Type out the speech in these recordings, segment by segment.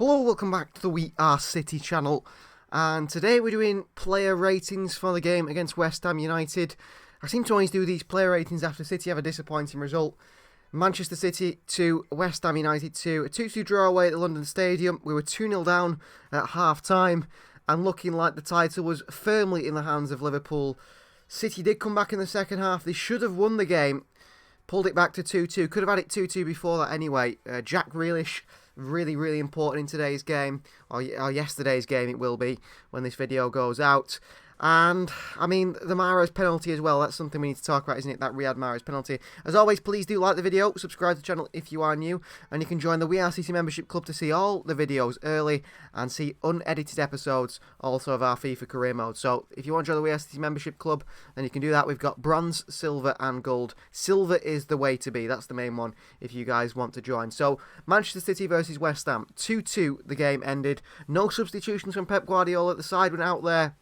Hello, welcome back to the We Are City channel, and today we're doing player ratings for the game against West Ham United. I seem to always do these player ratings after City have a disappointing result. Manchester City 2, West Ham United 2, a 2-2 draw away at the London Stadium. We were 2-0 down at half-time, and looking like the title was firmly in the hands of Liverpool. City did come back in the second half. They should have won the game, pulled it back to 2-2. Could have had it 2-2 before that anyway. Jack Grealish, really important in today's game, or yesterday's game it will be when this video goes out. And I mean, the Mahrez penalty as well, that's something we need to talk about, isn't it? That Riyad Mahrez penalty. As always, please do like the video, subscribe to the channel if you are new, and you can join the We Are City membership club to see all the videos early and see unedited episodes also of our FIFA career mode. So if you want to join the We Are City membership club, then you can do that. We've got bronze, silver and gold. Silver is the way to be, that's the main one if you guys want to join. So Manchester City versus West Ham, 2-2 the game ended. No substitutions from Pep Guardiola. The side went out there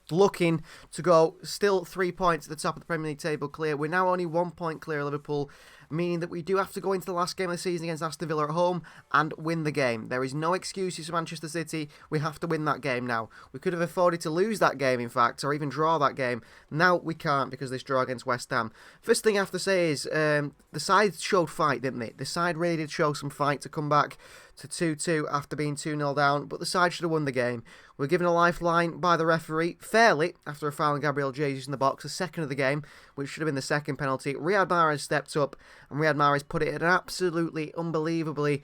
looking to go still 3 points at the top of the Premier League table clear. We're now only 1 point clear of Liverpool, meaning that we do have to go into the last game of the season against Aston Villa at home and win the game. There is no excuses for Manchester City. We have to win that game now. We could have afforded to lose that game, in fact, or even draw that game. Now we can't because of this draw against West Ham. First thing I have to say is the side showed fight, didn't they? The side really did show some fight to come back to 2-2 after being 2-0 down, but the side should have won the game. We're given a lifeline by the referee, fairly, after a foul on Gabriel Jesus in the box, the second of the game, which should have been the second penalty. Riyad Mahrez stepped up, and Riyad Mahrez put it at an absolutely, unbelievably,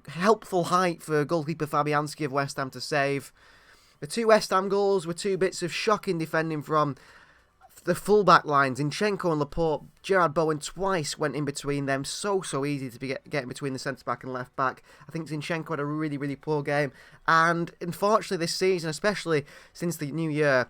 helpful height for goalkeeper Fabianski of West Ham to save. The two West Ham goals were two bits of shocking defending from the full-back lines. Zinchenko and Laporte, Gerard Bowen twice went in between them. So easy to be getting between the centre-back and left-back. I think Zinchenko had a really poor game. And unfortunately this season, especially since the new year,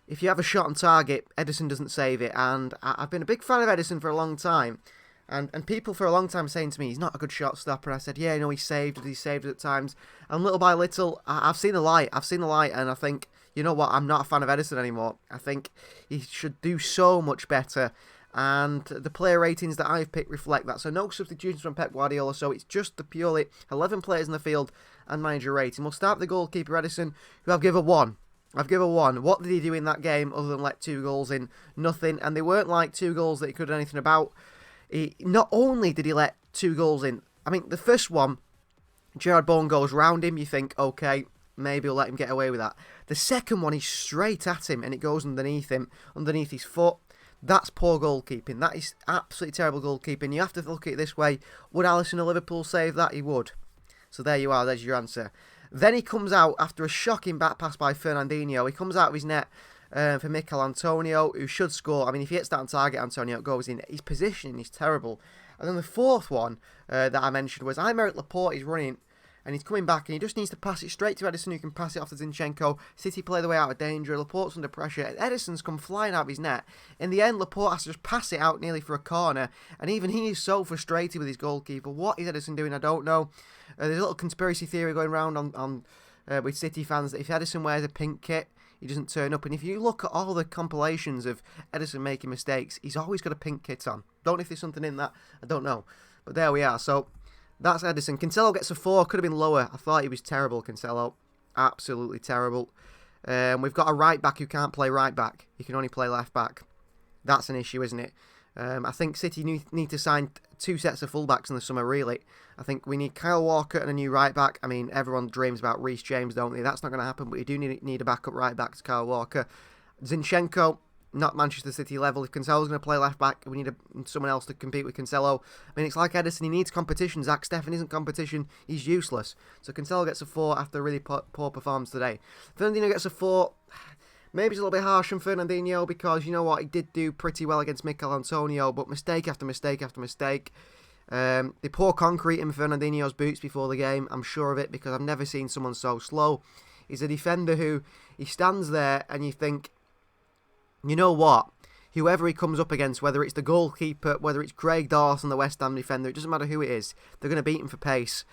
if you have a shot on target, Ederson doesn't save it. And I've been a big fan of Ederson for a long time. And people for a long time saying to me, he's not a good shot stopper. And I said, yeah, he's saved it at times. And little by little, I've seen the light. And I think, you know what, I'm not a fan of Ederson anymore. I think he should do so much better. And the player ratings that I've picked reflect that. So no substitutions from Pep Guardiola. So it's just the purely 11 players in the field and manager rating. We'll start with the goalkeeper Edison, who I've given a 1. What did he do in that game other than let 2 goals in? Nothing. And they weren't like 2 goals that he could do anything about. Not only did he let 2 goals in, I mean, the first one, Gerard Bowen goes round him, you think, okay, maybe we'll let him get away with that. The second one, he's straight at him, and it goes underneath him, underneath his foot. That's poor goalkeeping. That is absolutely terrible goalkeeping. You have to look at it this way. Would Alisson of Liverpool save that? He would. So there you are, there's your answer. Then he comes out after a shocking back pass by Fernandinho. He comes out of his net for Mikel Antonio, who should score. I mean, if he hits that on target, Antonio, it goes in. His positioning is terrible. And then the fourth one that I mentioned was Aymeric Laporte is running, and he's coming back, and he just needs to pass it straight to Ederson, who can pass it off to Zinchenko. City play the way out of danger. Laporte's under pressure. Ederson's come flying out of his net. In the end, Laporte has to just pass it out nearly for a corner, and even he is so frustrated with his goalkeeper. What is Ederson doing? I don't know. There's a little conspiracy theory going around on with City fans that if Ederson wears a pink kit, he doesn't turn up. And if you look at all the compilations of Ederson making mistakes, he's always got a pink kit on. Don't know if there's something in that. I don't know. But there we are. So that's Ederson. Cancelo gets a 4. Could have been lower. I thought he was terrible, Cancelo. Absolutely terrible. We've got a right back who can't play right back. He can only play left back. That's an issue, isn't it? I think City need to sign 2 sets of fullbacks in the summer, really. I think we need Kyle Walker and a new right back. I mean, everyone dreams about Reece James, don't they? That's not going to happen, but you do need a backup right back to Kyle Walker. Zinchenko, not Manchester City level. If Cancelo's going to play left back, we need someone else to compete with Cancelo. I mean, it's like Ederson, he needs competition. Zach Steffen isn't competition, he's useless. So Cancelo gets a 4 after a really poor performance today. Fernandinho gets a 4. Maybe it's a little bit harsh on Fernandinho because, you know what, he did do pretty well against Mikel Antonio, but mistake after mistake after mistake. They pour concrete in Fernandinho's boots before the game, I'm sure of it, because I've never seen someone so slow. He's a defender who, he stands there and you think, you know what, whoever he comes up against, whether it's the goalkeeper, whether it's Craig Dawson, the West Ham defender, it doesn't matter who it is, they're going to beat him for pace.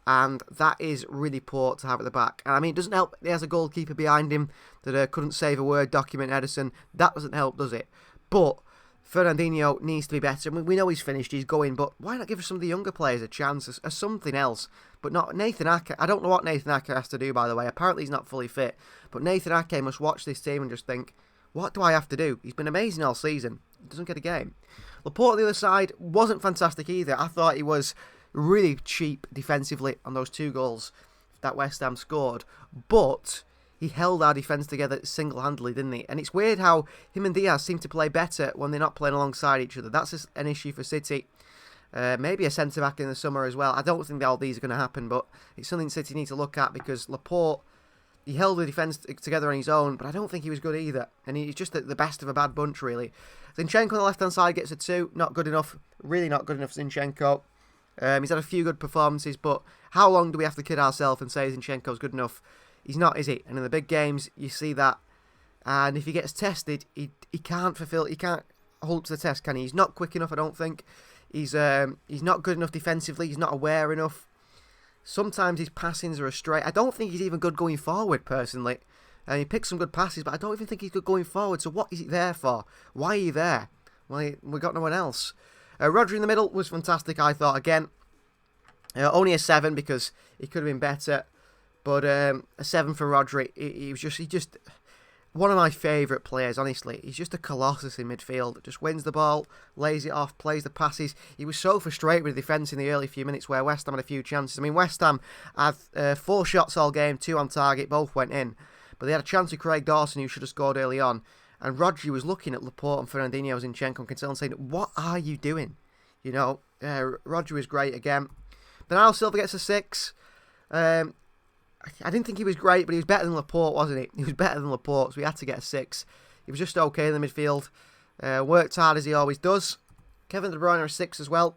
And that is really poor to have at the back. And I mean, it doesn't help he has a goalkeeper behind him that couldn't save a word, document Ederson. That doesn't help, does it? But Fernandinho needs to be better. I mean, we know he's finished, he's going, but why not give some of the younger players a chance or something else? But not Nathan Ake. I don't know what Nathan Ake has to do, by the way. Apparently he's not fully fit. But Nathan Ake must watch this team and just think, what do I have to do? He's been amazing all season. He doesn't get a game. Laporte on the other side wasn't fantastic either. I thought he was really cheap defensively on those 2 goals that West Ham scored. But he held our defence together single-handedly, didn't he? And it's weird how him and Diaz seem to play better when they're not playing alongside each other. That's an issue for City. Maybe a centre-back in the summer as well. I don't think all these are going to happen, but it's something City need to look at because Laporte, he held the defence together on his own, but I don't think he was good either. And he's just the best of a bad bunch, really. Zinchenko on the left-hand side gets a 2. Not good enough. Really not good enough, Zinchenko. He's had a few good performances, but how long do we have to kid ourselves and say Zinchenko's good enough? He's not, is he? And in the big games, you see that. And if he gets tested, he can't hold up to the test, can he? He's not quick enough, I don't think. He's not good enough defensively. He's not aware enough. Sometimes his passings are astray. I don't think he's even good going forward, personally. He picks some good passes, but I don't even think he's good going forward. So what is he there for? Why are you there? Well, we got no one else. Rodri in the middle was fantastic, I thought, again. Only a 7 because he could have been better. But a 7 for Rodri. He just one of my favourite players, honestly. He's just a colossus in midfield. Just wins the ball, lays it off, plays the passes. He was so frustrated with the defence in the early few minutes where West Ham had a few chances. I mean, West Ham had 4 shots all game, 2 on target, both went in. But they had a chance with Craig Dawson, who should have scored early on. And Rodri was looking at Laporte and Fernandinho, Zinchenko and Cancelo and saying, what are you doing? You know, Rodri was great again. Bernardo Silva gets a 6. I didn't think he was great, but he was better than Laporte, wasn't he? He was better than Laporte, so we had to get a 6. He was just okay in the midfield. Worked hard as he always does. Kevin De Bruyne a 6 as well.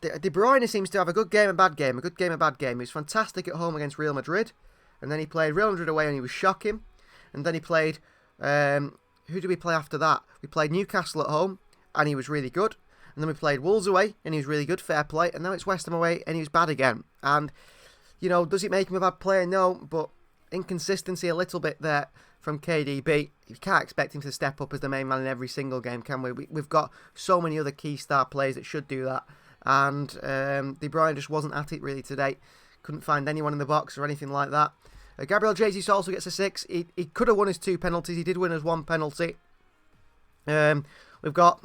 De Bruyne seems to have a good game and bad game. A good game and bad game. He was fantastic at home against Real Madrid. And then he played Real Madrid away and he was shocking. And then he played... who did we play after that? We played Newcastle at home and he was really good. And then we played Wolves away and he was really good, fair play. And now it's West Ham away and he was bad again. And... you know, does it make him a bad player? No, but inconsistency a little bit there from KDB. You can't expect him to step up as the main man in every single game, can we? We've got so many other key star players that should do that. And De Bruyne just wasn't at it really today. Couldn't find anyone in the box or anything like that. Gabriel Jesus also gets a 6. He could have won his 2 penalties. He did win his 1 penalty. We've got...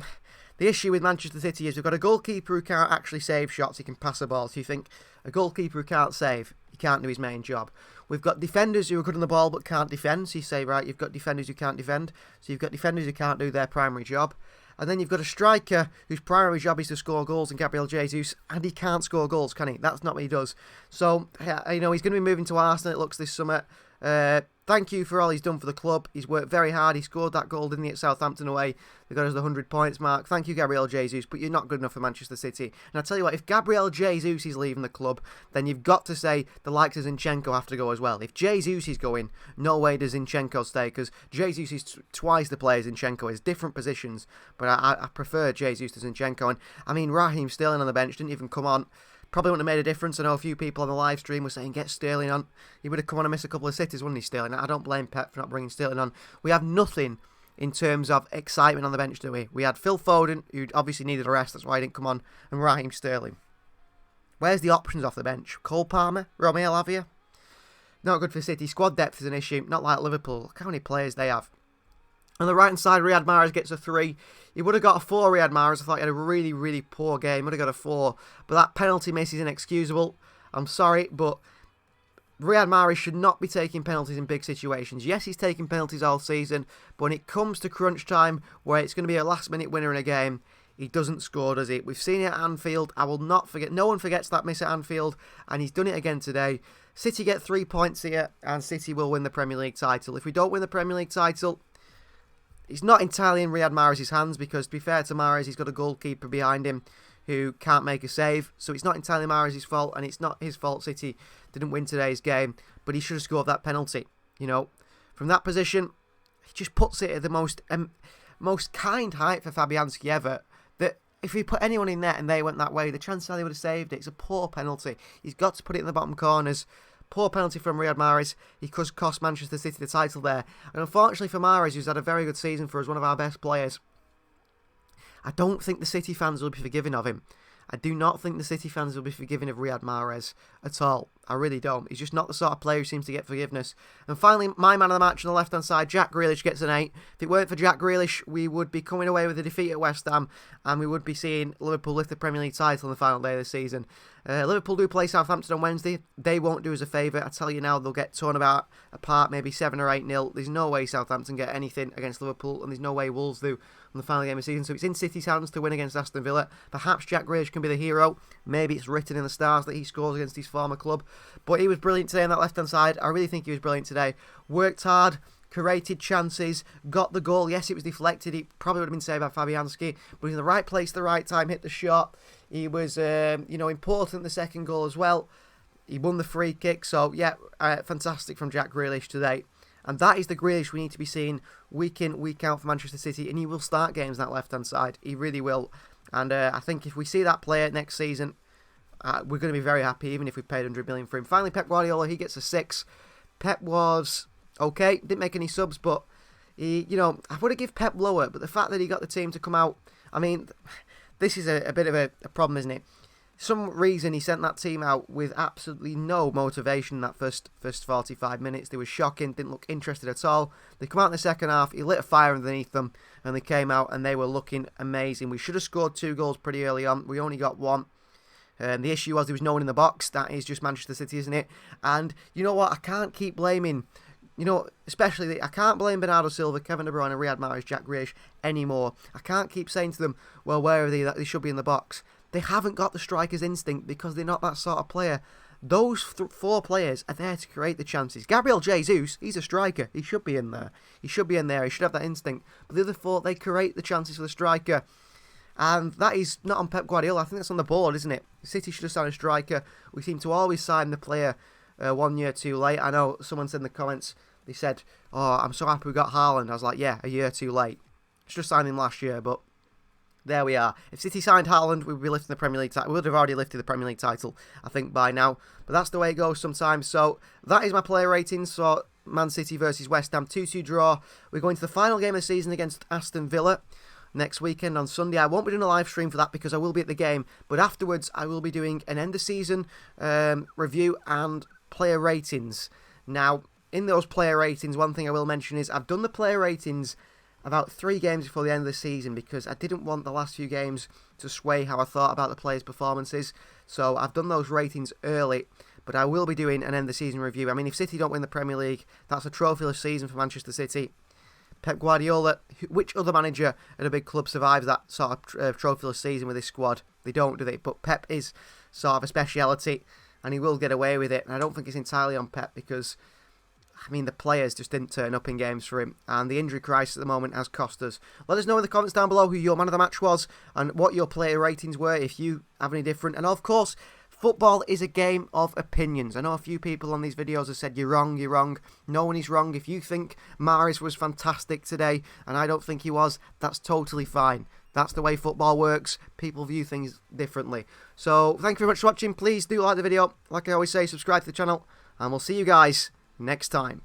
the issue with Manchester City is we've got a goalkeeper who can't actually save shots. He can pass a ball. So you think a goalkeeper who can't save, he can't do his main job. We've got defenders who are good on the ball but can't defend. So you say, right, you've got defenders who can't defend. So you've got defenders who can't do their primary job. And then you've got a striker whose primary job is to score goals in Gabriel Jesus, and he can't score goals, can he? That's not what he does. So, you know, he's going to be moving to Arsenal, it looks, this summer. Thank you for all he's done for the club. He's worked very hard. He scored that goal, didn't he, at Southampton away. They got us the 100 points mark. Thank you, Gabriel Jesus, but you're not good enough for Manchester City. And I tell you what, if Gabriel Jesus is leaving the club, then you've got to say the likes of Zinchenko have to go as well. If Jesus is going, no way does Zinchenko stay, because Jesus is twice the player Zinchenko is, different positions. But I prefer Jesus to Zinchenko. And I mean, Raheem Sterling on the bench didn't even come on. Probably wouldn't have made a difference. I know a few people on the live stream were saying, get Sterling on. He would have come on and missed a couple of cities, wouldn't he, Sterling? I don't blame Pep for not bringing Sterling on. We have nothing in terms of excitement on the bench, do we? We had Phil Foden, who obviously needed a rest. That's why he didn't come on. And Raheem Sterling. Where's the options off the bench? Cole Palmer? Romeo Lavia? Not good for City. Squad depth is an issue. Not like Liverpool. Look how many players they have. On the right-hand side, Riyad Mahrez gets a 3. He would have got a 4, Riyad Mahrez. I thought he had a really, really poor game. Would have got a 4. But that penalty miss is inexcusable. I'm sorry, but Riyad Mahrez should not be taking penalties in big situations. Yes, he's taking penalties all season, but when it comes to crunch time, where it's going to be a last-minute winner in a game, he doesn't score, does he? We've seen it at Anfield. I will not forget. No one forgets that miss at Anfield, and he's done it again today. City get 3 points here, and City will win the Premier League title. If we don't win the Premier League title, it's not entirely in Riyad Mahrez's hands, because to be fair to Mahrez, he's got a goalkeeper behind him who can't make a save. So it's not entirely Mahrez's fault, and it's not his fault City didn't win today's game. But he should have scored that penalty. You know, from that position, he just puts it at the most kind height for Fabianski ever. That if we put anyone in there and they went that way, the chance that they would have saved it. It's a poor penalty. He's got to put it in the bottom corners. Poor penalty from Riyad Mahrez. He could cost Manchester City the title there. And unfortunately for Mahrez, who's had a very good season for us, one of our best players, I don't think the City fans will be forgiving of him. I do not think the City fans will be forgiving of Riyad Mahrez at all. I really don't. He's just not the sort of player who seems to get forgiveness. And finally, my man of the match on the left-hand side, Jack Grealish, gets an 8. If it weren't for Jack Grealish, we would be coming away with a defeat at West Ham, and we would be seeing Liverpool lift the Premier League title on the final day of the season. Liverpool do play Southampton on Wednesday. They won't do us a favour. I tell you now, they'll get torn apart, maybe 7 or 8-0. There's no way Southampton get anything against Liverpool, and there's no way Wolves do on the final game of the season. So it's in City's hands to win against Aston Villa. Perhaps Jack Grealish can be the hero. Maybe it's written in the stars that he scores against his former club. But he was brilliant today on that left-hand side. I really think he was brilliant today. Worked hard, created chances, got the goal. Yes, it was deflected. It probably would have been saved by Fabianski, but in the right place at the right time, hit the shot. He was, important the second goal as well. He won the free kick. So, yeah, fantastic from Jack Grealish today. And that is the Grealish we need to be seeing week in, week out for Manchester City. And he will start games on that left-hand side. He really will. And I think if we see that player next season, we're going to be very happy, even if we paid 100 million for him. Finally, Pep Guardiola, he gets a 6. Pep was okay, didn't make any subs, but I would have given Pep lower. But the fact that he got the team to come out, I mean, this is a bit of a problem, isn't it? Some reason he sent that team out with absolutely no motivation in that first 45 minutes. They were shocking, didn't look interested at all. They come out in the second half, he lit a fire underneath them, and they came out and they were looking amazing. We should have scored 2 goals pretty early on. We only got 1. The issue was there was no one in the box. That is just Manchester City, isn't it? And you know what? I can't keep blaming, I can't blame Bernardo Silva, Kevin De Bruyne, and Riyad Mahrez, Jack Grealish anymore. I can't keep saying to them, well, where are they? That they should be in the box. They haven't got the striker's instinct because they're not that sort of player. Those 4 players are there to create the chances. Gabriel Jesus, he's a striker. He should be in there. He should have that instinct. But the other 4, they create the chances for the striker. And that is not on Pep Guardiola. I think that's on the board, isn't it? City should have signed a striker. We seem to always sign the player 1 year too late. I know someone said in the comments, they said, oh, I'm so happy we got Haaland. I was like, yeah, a year too late. Should have signed him last year, but there we are. If City signed Haaland, we would be lifting the Premier League title. We would have already lifted the Premier League title, I think, by now. But that's the way it goes sometimes. So that is my player ratings for Man City versus West Ham. 2-2 draw. We're going to the final game of the season against Aston Villa next weekend on Sunday. I won't be doing a live stream for that because I will be at the game. But afterwards, I will be doing an end-of-season review and player ratings. Now, in those player ratings, one thing I will mention is I've done the player ratings about 3 games before the end of the season because I didn't want the last few games to sway how I thought about the players' performances. So I've done those ratings early, but I will be doing an end-of-season review. I mean, if City don't win the Premier League, that's a trophyless season for Manchester City. Pep Guardiola, which other manager at a big club survives that sort of trophyless season with his squad? They don't, do they? But Pep is sort of a speciality, and he will get away with it. And I don't think it's entirely on Pep because, I mean, the players just didn't turn up in games for him. And the injury crisis at the moment has cost us. Let us know in the comments down below who your man of the match was and what your player ratings were, if you have any different. And of course, football is a game of opinions. I know a few people on these videos have said, you're wrong, you're wrong. No one is wrong. If you think Mahrez was fantastic today and I don't think he was, that's totally fine. That's the way football works. People view things differently. So, thank you very much for watching. Please do like the video. Like I always say, subscribe to the channel. And we'll see you guys next time.